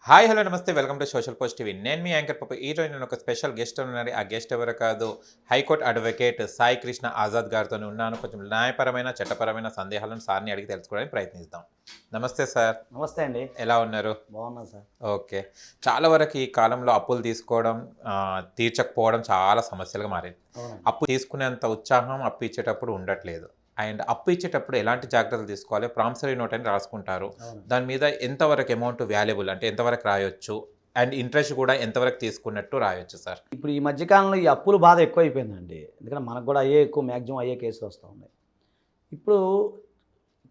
Hi hello నమస్తే welcome to social post TV. నేను మీ యాంకర్ పప్పు. ఈరోజు నేను ఒక స్పెషల్ గెస్ట్ ఉన్నారు. ఆ గెస్ట్ ఎవరు కాదు, హైకోర్టు అడ్వకేట్ సాయి కృష్ణ ఆజాద్ గారితో ఉన్నాను. కొంచెం న్యాయపరమైన చట్టపరమైన సందేహాలను సార్ని అడిగి తెలుసుకోవడానికి ప్రయత్నిస్తాం. నమస్తే సార్. నమస్తే అండి. ఎలా ఉన్నారు? బాగున్నాను సార్. ఓకే. చాలా వరకు ఈ కాలంలో అప్పులు తీసుకోవడం తీర్చకపోవడం చాలా సమస్యలుగా మారింది. అప్పు తీసుకునేంత ఉత్సాహం అప్పు ఇచ్చేటప్పుడు ఉండట్లేదు. అండ్ అప్పు ఇచ్చేటప్పుడు ఎలాంటి జాగ్రత్తలు తీసుకోవాలి? ప్రామిసరీ నోట్ అని రాసుకుంటారు. దాని మీద ఎంతవరకు అమౌంట్ వాల్యుబుల్, అంటే ఎంతవరకు రాయొచ్చు, అండ్ ఇంట్రెస్ట్ కూడా ఎంతవరకు తీసుకున్నట్టు రాయొచ్చు సార్? ఇప్పుడు ఈ మధ్యకాలంలో ఈ అప్పుల బాధ ఎక్కువైపోయిందండి. ఎందుకంటే మనకు కూడా మ్యాక్సిమం అయ్యే కేసులు వస్తూ ఉన్నాయి. ఇప్పుడు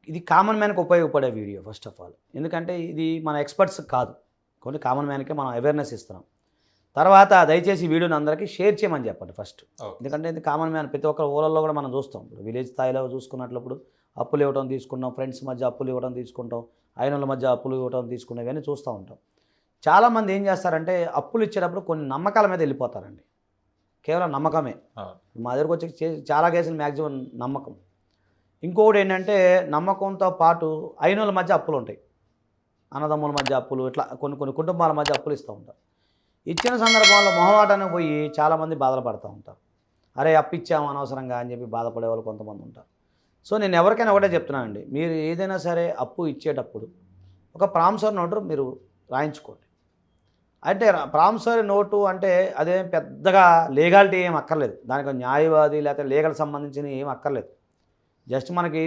ఇది కామన్ మ్యాన్కి ఉపయోగపడే వీడియో ఫస్ట్ ఆఫ్ ఆల్. ఎందుకంటే ఇది మన ఎక్స్పర్ట్స్ కాదు, కొన్ని కామన్ మ్యాన్కే మనం అవేర్నెస్ ఇస్తున్నాం. తర్వాత దయచేసి వీడియోని అందరికీ షేర్ చేయమని చెప్పండి ఫస్ట్. ఎందుకంటే ఇది కామన్ మ్యాన్ ప్రతి ఒక్కరు ఊళ్ళల్లో కూడా మనం చూస్తాం. ఇప్పుడు విలేజ్ స్థాయిలో చూసుకున్నప్పుడు అప్పులు ఇవ్వడం తీసుకుంటాం, ఫ్రెండ్స్ మధ్య అప్పులు ఇవ్వడం తీసుకుంటాం, అయినోళ్ళ మధ్య అప్పులు ఇవ్వడం తీసుకున్నాం, ఇవన్నీ చూస్తూ ఉంటాం. చాలామంది ఏం చేస్తారంటే అప్పులు ఇచ్చేటప్పుడు కొన్ని నమ్మకాల మీద వెళ్ళిపోతారండి. కేవలం నమ్మకమే. మా దగ్గరకు వచ్చి చాలా కేసులు మ్యాక్సిమం నమ్మకం. ఇంకొకటి ఏంటంటే నమ్మకంతో పాటు అయినోళ్ళ మధ్య అప్పులు ఉంటాయి, అన్నదమ్ముల మధ్య అప్పులు, ఇట్లా కొన్ని కుటుంబాల మధ్య అప్పులు ఇస్తూ ఉంటారు. ఇచ్చిన సందర్భంలో మొహమాటానికి పోయి చాలామంది బాధలు పడుతూ ఉంటారు. అరే అప్పిచ్చాము అనవసరంగా అని చెప్పి బాధపడే వాళ్ళు కొంతమంది ఉంటారు. సో నేను ఎవరికైనా ఒకటే చెప్తున్నానండి, మీరు ఏదైనా సరే అప్పు ఇచ్చేటప్పుడు ఒక ప్రామిసరీ నోటు మీరు రాయించుకోండి. అంటే ప్రామిసరీ నోటు అంటే అదేం పెద్దగా లీగాలిటీ ఏం అక్కర్లేదు, దానికి న్యాయవాది లేకపోతే లీగల్ సంబంధించిన ఏం అక్కర్లేదు. జస్ట్ మనకి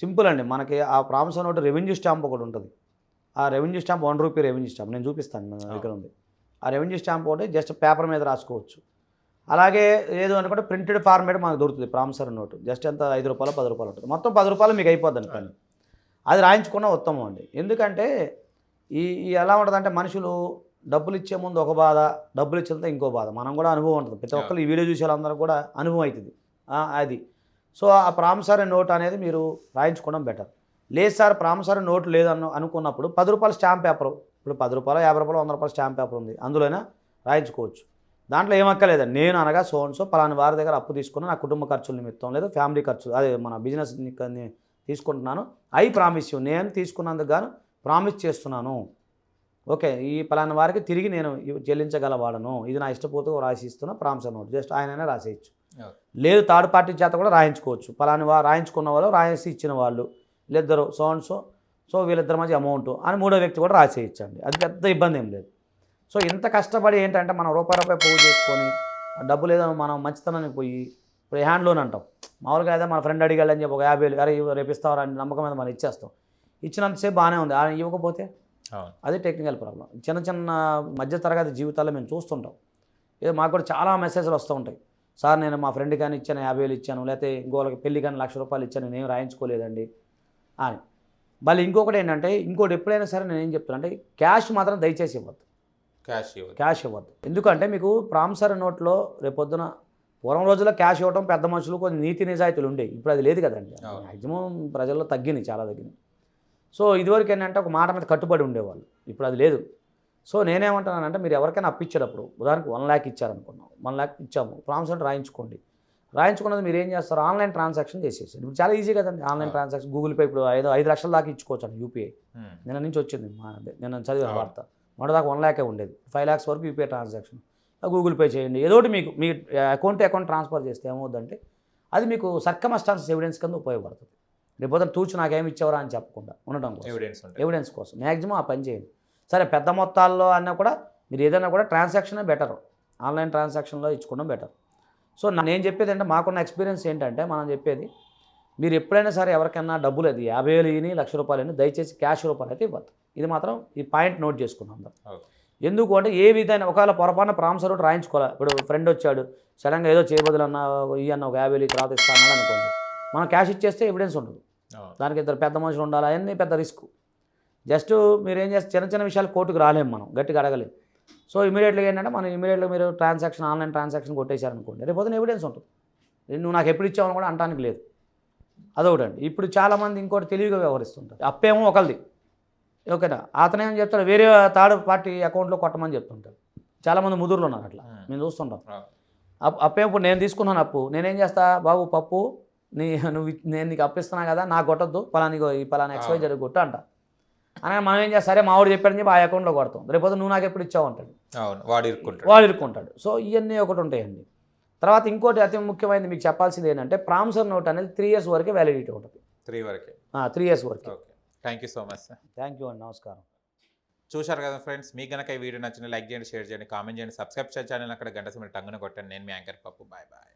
సింపుల్ అండి. మనకి ఆ ప్రామిసరీ నోటు రెవెన్యూ స్టాంప్ ఒకటి ఉంటుంది. ఆ రెవెన్యూ స్టాంప్ ₹1 రెవెన్యూ స్టాంప్ నేను చూపిస్తాను, నా దగ్గర ఉంది. ఆ రెవెన్యూ స్టాంప్ ఒకటి జస్ట్ పేపర్ మీద రాసుకోవచ్చు. అలాగే లేదు అనుకుంటే ప్రింటెడ్ ఫార్మేట్ మనకు దొరుకుతుంది ప్రామిసరీ నోటు. జస్ట్ ఎంత ₹5 ₹10 ఉంటుంది, మొత్తం ₹10 మీకు అయిపోద్దండి పని. అది రాయించుకున్న ఉత్తమం అండి. ఎందుకంటే ఈ ఎలా ఉంటుందంటే మనుషులు డబ్బులు ఇచ్చే ముందు ఒక బాధ, డబ్బులు ఇచ్చేంత ఇంకో బాధ. మనం కూడా అనుభవం ఉంటుంది, ప్రతి ఒక్కరు ఈ వీడియో చూసే వాళ్ళందరూ కూడా అనుభవం అవుతుంది అది. సో ఆ ప్రామిసరీ నోట్ అనేది మీరు రాయించుకోవడం బెటర్. లేదు సార్ ప్రామిసరీ నోట్ లేదన్న అనుకున్నప్పుడు ₹10 స్టాంప్ పేపరు, ఇప్పుడు ₹10 ₹50 ₹100 స్టాంప్ పేపర్ ఉంది, అందులోనే రాయించుకోవచ్చు. దాంట్లో ఏమక్కర్లేదండి, నేను అనగా సో పలాని వారి దగ్గర అప్పు తీసుకుని నా కుటుంబ ఖర్చుల నిమిత్తం లేదా ఫ్యామిలీ ఖర్చు, అదే మన బిజినెస్ తీసుకుంటున్నాను, ప్రామిస్ యూ, నేను తీసుకున్నందుకు గాను ప్రామిస్ చేస్తున్నాను, ఓకే ఈ పలాని వారికి తిరిగి నేను చెల్లించగలవాడను, ఇది నా ఇష్టపూర్తిగా రాసి ఇస్తున్న ప్రామిసరీ నోట్. జస్ట్ ఆయననే రాసేయచ్చు. లేదు థర్డ్ పార్టీ చేత కూడా రాయించుకోవచ్చు. పలాని రాయించుకున్న వాళ్ళు, రాసి ఇచ్చిన వాళ్ళు వీళ్ళిద్దరు సో వీళ్ళిద్దరి మధ్య అమౌంట్ అని మూడో వ్యక్తి కూడా రాసేయచ్చండి. అది పెద్ద ఇబ్బంది ఏం లేదు. సో ఇంత కష్టపడి ఏంటంటే మనం రూపాయి పోగు చేసుకొని డబ్బులు ఏదో మనం మంచితనానికి పోయి ఇప్పుడు హ్యాండ్ లోన్ అంటాం. మామూలుగా అయితే మన ఫ్రెండ్ అడిగాలని చెప్పి ఒక 50,000 అరే రేపు ఇస్తావరా అని నమ్మకం మీద మనం ఇచ్చేస్తాం. ఇచ్చినంతసేపు బాగానే ఉంది, ఆయన ఇవ్వకపోతే అది టెక్నికల్ ప్రాబ్లం. చిన్న మధ్యతరగతి జీవితాల్లో మేము చూస్తుంటాం. ఏదో మాకు కూడా చాలా మెసేజ్లు వస్తూ ఉంటాయి. సార్ నేను మా ఫ్రెండ్ కానీ ఇచ్చాను 50,000 ఇచ్చాను, లేకపోతే ఇంకోళ్ళకి పెళ్లి కానీ ₹1,00,000 ఇచ్చాను, నేను రాయించుకోలేదండి అని. మళ్ళీ ఇంకొకటి ఏంటంటే ఎప్పుడైనా సరే నేను ఏం చెప్తాను అంటే క్యాష్ మాత్రం దయచేసి ఇవ్వద్దు. క్యాష్ ఇవ్వద్దు. ఎందుకంటే మీకు ప్రామిసరీ నోట్లో రేపొద్దున పూర్వం రోజుల్లో క్యాష్ ఇవ్వడం పెద్ద మనుషులు కొన్ని నీతి నిజాయితీలు ఉండేవి. ఇప్పుడు అది లేదు కదండి. మ్యాక్సిమం ప్రజల్లో తగ్గినాయి, చాలా తగ్గినాయి. సో ఇదివరకు ఏంటంటే ఒక మాట మీద కట్టుబడి ఉండేవాళ్ళు, ఇప్పుడు అది లేదు. సో నేనేమంటున్నానంటే మీరు ఎవరికైనా అప్పించేటప్పుడు ఉదాహరణకు 1,00,000 ఇచ్చారనుకున్నాం, 1,00,000 ఇచ్చాము, ప్రామిసరీ నోట్ రాయించుకోండి. రాయించుకున్నది మీరు ఏం చేస్తారు, ఆన్లైన్ ట్రాన్సాక్షన్ చేసేసి. ఇప్పుడు చాలా ఈజీ కదండి ఆన్లైన్ ట్రాన్సాక్షన్. గూగుల్ పే ఇప్పుడు 5 లక్షల దాకా ఇచ్చుకోవచ్చు అండి యూపీఐ. నిన్న నుంచి వచ్చింది నేను చదివిన వార్త. మొదటిదాకా 1,00,000 ఉండేది, 5 lakhs వరకు యూపీఐ ట్రాన్సాక్షన్. గూగుల్ పే చేయండి, ఏదోటి మీకు మీ అకౌంట్ ట్రాన్స్ఫర్ చేస్తే ఏమవుద్దంటే అది మీకు సర్కమ్స్టాన్సెస్ ఎవిడెన్స్ కింద ఉపయోగపడుతుంది. రేపు తూచి నాకేమి ఇచ్చేవరా అని చెప్పకుండా ఉండడం కోసం, ఎవిడెన్స్ కోసం మ్యాక్సిమం ఆ పని చేయండి. సరే పెద్ద మొత్తాల్లో అన్నా కూడా మీరు ఏదైనా కూడా ట్రాన్సాక్షనే బెటర్, ఆన్లైన్ ట్రాన్సాక్షన్లో ఇచ్చుకోవడం బెటర్. సో నేను చెప్పేది అంటే మాకున్న ఎక్స్పీరియన్స్ ఏంటంటే మనం చెప్పేది మీరు ఎప్పుడైనా సరే ఎవరికైనా డబ్బులు అది 50,000 ₹1,00,000 దయచేసి క్యాష్ రూపాయలు అయితే ఇవ్వద్దు. ఇది మాత్రం ఈ పాయింట్ నోట్ చేసుకున్నాం. ఎందుకు అంటే ఏ విధంగా ఒకవేళ పొరపాటున ప్రామిసరీ నోట్ రాయించుకోవాలి. ఇప్పుడు ఫ్రెండ్ వచ్చాడు సడన్గా ఏదో చేయబదులు అన్న ఒక 50,000 తర్వాత ఇస్తాను అనుకోండి, మనం క్యాష్ ఇచ్చేస్తే ఎవిడెన్స్ ఉండదు. దానికి ఇద్దరు పెద్ద మనుషులు ఉండాలి, అవన్నీ పెద్ద రిస్క్. జస్ట్ మీరు ఏం చేస్తే చిన్న విషయాలు కోర్టుకు రాలేము, మనం గట్టిగా అడగలేము. సో ఇమీడియట్గా ఏంటంటే మనం ఇమీడియట్గా మీరు ఆన్లైన్ ట్రాన్సాక్షన్ కొట్టేశారనుకోండి, రేపు పొద్దున ఎవిడెన్స్ ఉంటుంది. నువ్వు నాకు ఎప్పుడు ఇచ్చావని కూడా అనడానికి లేదు. అదొకటండి. ఇప్పుడు చాలామంది ఇంకోటి తెలివిగా వ్యవహరిస్తుంటారు. అప్పేమో ఒకరిది, ఓకేనా, అతనేం చెప్తాడు వేరే థర్డ్ పార్టీ అకౌంట్లో కొట్టమని చెప్తుంటారు. చాలామంది ముదురులు ఉన్నారు అట్లా, మేము చూస్తుంటాం. అప్పేమో ఇప్పుడు నేను తీసుకున్నాను అప్పు, నేనేం చేస్తా, బాబు పప్పు నేను నీకు అప్పిస్తున్నా కదా, నాకు కొట్టద్దు, పలానా XYZ కొట్టు అంట. అనగా మనం ఏం చేస్తాం, సరే మావాడు చెప్పాడని చెప్పి ఆ అకౌంట్లో కొడతాం. రేపు నువ్వు నాకు ఎప్పుడు ఇచ్చావు అంటాడు, అవును, వాడు ఇరుక్కుంటాడు. వాడు ఇరుక్కుంటాడు. సో ఇవన్నీ ఒకటి ఉంటాయండి. తర్వాత ఇంకోటి అతి ముఖ్యమైనది మీకు చెప్పాల్సింది ఏంటంటే ప్రామిసర్ నోట్ అనేది 3 years వరకే వ్యాలిడిటీ ఉంటుంది. 3 వరకే. 3 years వరకే. Okay, thank you so much sir. Thank you అండి, నమస్కారం. చూశారు కదా ఫ్రెండ్స్, మీకు కనుక ఈ వీడియో నచ్చిన లైక్ చేయండి, షేర్ చేయండి, కామెంట్ చేయండి, సబ్స్క్రైబ్ చేయండి ఛానల్, అక్కడ గంట సింబల్ టంగున కొట్టండి. నేను మీ యాంకర్ పప్పు. Bye bye.